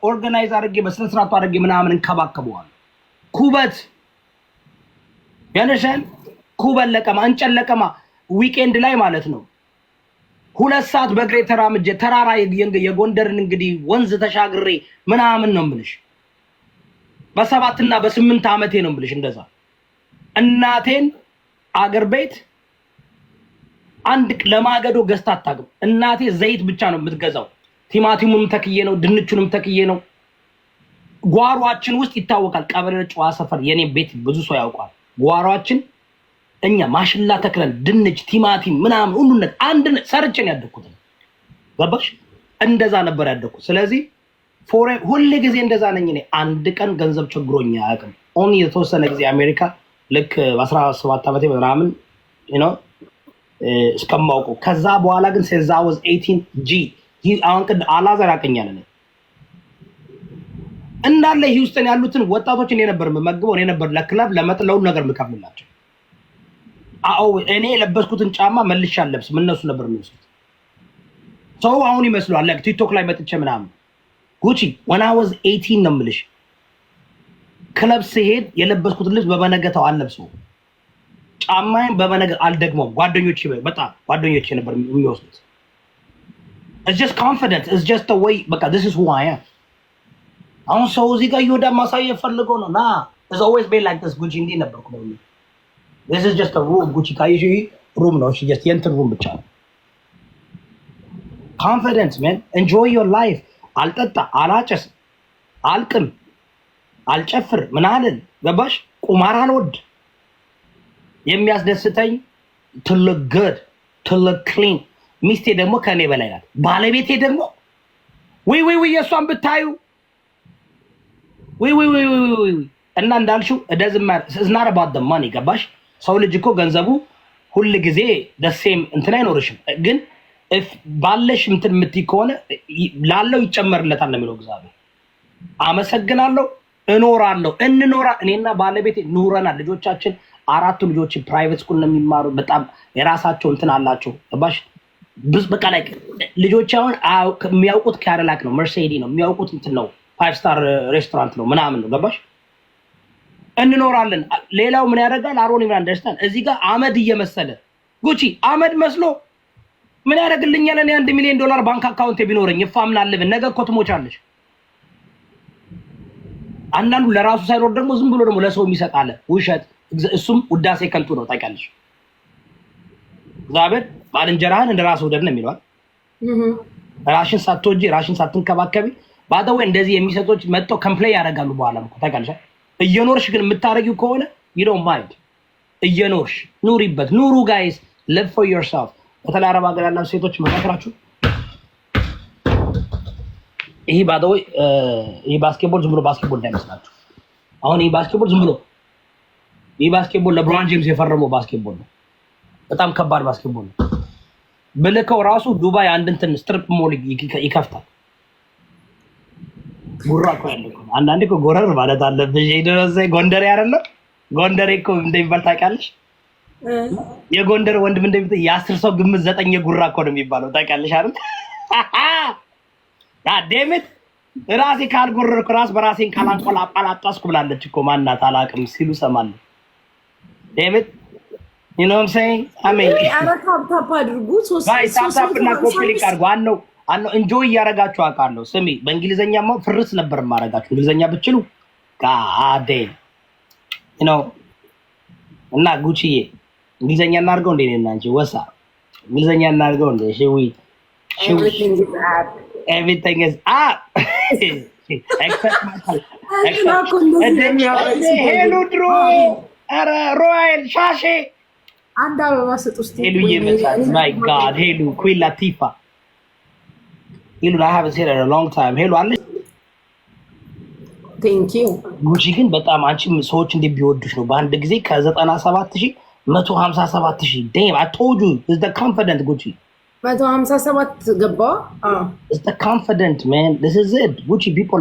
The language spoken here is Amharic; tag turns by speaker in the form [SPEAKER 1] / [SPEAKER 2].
[SPEAKER 1] ኦርጋናይዝ አድርጌ በስነ ስርዓቱ አድርጌ ምናምን እንከባከበዋል። ኩበት ያነሻል ኩበት ለቀማ እንጨት ለቀማ ዊኬንድ ላይ ማለት ነው 2 ሰዓት በእግሬ ተራምጄ ተራራ የጎንደርን እንግዲህ ወንዝ ተሻግሬ ምናምን ነው የምልሽ። በ7 እና በ8 ዓመቴ ነው የምልሽ እንደዛ እናቴን አገር ቤት አንድ ለማገዶ ገዝታ አታውቅም። እናቴ ዘይት ብቻ ነው የምትገዛው። ቲማቲሙንም ተክዬ ነው ድንቹንም ተክዬ ነው። ጓሯችን ውስጥ ይታወቃል። ቀበሌ ጨዋ ሰፈር የኔ ቤት ብዙ ሰው ያውቃል። ጓሯችን እኛ ማሽላ ተክለን ድንች ቲማቲም ምናምን ሁሉ ነገር አንድ ሰርቼን ያደኩት ገባሽ? እንደዛ ነበር ያደኩት። ስለዚህ ሁሉ ጊዜ እንደዛ ነኝ እኔ። አንድ ቀን ገንዘብ ቸግሮኝ አያውቅም። ኦን የተወሰነ ጊዜ አሜሪካ ልክ በ17 ዓመቴ ምናምን እስከማውቀው ከዛ በኋላ ግን since I was 18 አሁን ቅድ አላዘር ያቀኛል ነው እንዳለ ሂውስተን ያሉትን ወጣቶች እኔ ነበር መመግበው እኔ ነበር ለክለብ ለመጥለው ነገር ምከፍልላቸው። እኔ የለበስኩትን ጫማ መልሼ አልለብስም እነሱ ነበር የሚወስዱት። ሰው አሁን ይመስላል like ቲክቶክ ላይ መጥቼ ምናምን ጉቺ when I was 18 ነው የምልሽ ክለብ ሲሄድ የለበስኩትን ልብስ በበነገታው አልለብሰው ጫማዬን በበነገ አልደግመው ጓደኞቼ ነበር የሚወስዱት። It's just confidence. It's just the way. But this is who I am. አሁን ሰው እዚህ ጋር ይወዳ ማሳየት ፈልገው ነው። It's always been like this. ጉቺ እንዲህ ነበር ነው። This is just a room. ጉቺ ካይሽ room ነው። She just የእንትን room ብቻ ነው። Confidence, man. Enjoy your life. አልጠጣ፣ አላጨስ፣ አልቅም፣ አልጨፍር ምናምን ገባሽ? ቁማር አልወድ። የሚያስደስተኝ to look good, to look clean. ሚስቴ ደግሞ ከኔ በላይ ናት። ባለቤቴ ደግሞ ወይ የሷን ብታዩ ወይ እና እንዳልሽው doesn't matter. It's not about the money ገባሽ? ሰው ልጅ እኮ ገንዘቡ ሁሉ ጊዜ the same እንትን አይኖርሽም። ግን if ባለሽ እንትን የምትይ ከሆነ ላለው ይጨመርለታል ነው የሚለው እግዚአብሔር። አመሰግናለሁ እኖራለሁ እኔና ባለቤቴ ኑረናል። ልጆቻችን 4 ልጆች ፕራይቬት ስኩል ነው የሚማሩ። በጣም የራሳቸው እንትን አላቸው ገባሽ? በቃ ላይ ልጆች አሁን የሚያውቁት ካዲላክ ነው መርሴዲ ነው የሚያውቁት እንትን ነው 5 ስታር ሬስቶራንት ነው ምናምን ነው ገባሽ? እንኖራለን። ሌላው ምን ያደርጋል? አሮን ይማን ደስታን እዚህ ጋር አመድ እየመሰለ ጉቺ አመድ መስሎ ምን ያደርግልኛል? እኔ $1 ሚሊዮን ባንክ አካውንት ቢኖረኝ ይፋምን አለብን ነገ እኮ ትሞቻለሽ። አንዳንዱ ለራሱ ሳይኖር ደግሞ ዝም ብሎ ደግሞ ለሰው የሚሰጣለ ውሸት። እሱም ውዳሴ ከንቱ ነው ታውቂያለሽ። እግዚአብሔር ባልንጀራህን እንደራስህ ውደድ ነው የሚለው። ራሽን ሳትወጂ ራሽን ሳትንከባከቢ ባደው እንደዚህ የሚሰጡት መጥተው ኮምፕሌን ያደርጋሉ። በኋላ እኮ ታውቂያለሽ። እየኖርሽ ግን የምታረጊው ከሆነ you don't mind እየኖርሽ ኑሪበት። ኑሩ ጋይስ live for yourself። በተለይ አረብ ሀገር ያላችሁ ሴቶች መካከራችሁ ይሄ ባደው ይሄ ባስኬትቦል ዝም ብሎ ባስኬትቦል እንዳይመስላችሁ። አሁን ይሄ ባስኬትቦል ዝም ብሎ ይሄ ባስኬትቦል ለብሮን ጄምስ የፈረመው ባስኬትቦል ነው። በጣም ከባድ ባስኬትቦል ነው። በለከው ራሱ ዱባይ አንድ እንትን ስትሪፕ ሞል ይከፍታል። ጉራ እኮ ያለው አንዳንዴ እኮ ጎረር ማለት አለብሽ። ይደረሰ ጎንደር አይደለም ጎንደር እኮ እንደሚባል ታውቂያለሽ? የጎንደር ወንድም እንደሚባል የ10 ሰው ግምት 9 የጉራ እኮ ነው የሚባለው ታውቂያለሽ አይደል? ዳዴምት ራሴ ካልጎረርኩ ራስ በራሴን ካላንቆላጳላጣስኩ ብላለች እኮ ማናት አላቅም ሲሉ ሰማለሁ። ዴምት you know what I'm saying? I mean
[SPEAKER 2] ታፕ አድርጉ
[SPEAKER 1] 3 ታፕ እና ኮምፕሊት አድርጉ። አኖ ኢንጆይ ያረጋችሁ አውቃለሁ። ስሚ በእንግሊዘኛማ ፍርስ ነበር ማረጋችሁ። እንግሊዘኛ ብትችሉ ጋዴ you know እና ጉቺዬ እንግሊዘኛ እናርገው እንዴ ነና እንጂ ወሳ እንግሊዘኛ እናርገው እንዴ everything is up except ሄሉ ድሮ አረ ሮያል ሻሼ
[SPEAKER 2] አንድ አበባ ስጥ ውስጥ
[SPEAKER 1] ሄሉ ይመጣል። my god ሄሉ ኩዊን ላቲፋ ሄሉ I haven't seen her in a long time። ሄሉ አለ
[SPEAKER 2] thank you
[SPEAKER 1] ጉቺ ግን በጣም አንቺ ሰዎች እንደሚወዱሽ ነው። በአንድ ጊዜ ከ97000 157,000 damn I told you is the confident Gucci
[SPEAKER 2] 157 ገባ
[SPEAKER 1] it's the confident man this is it Gucci people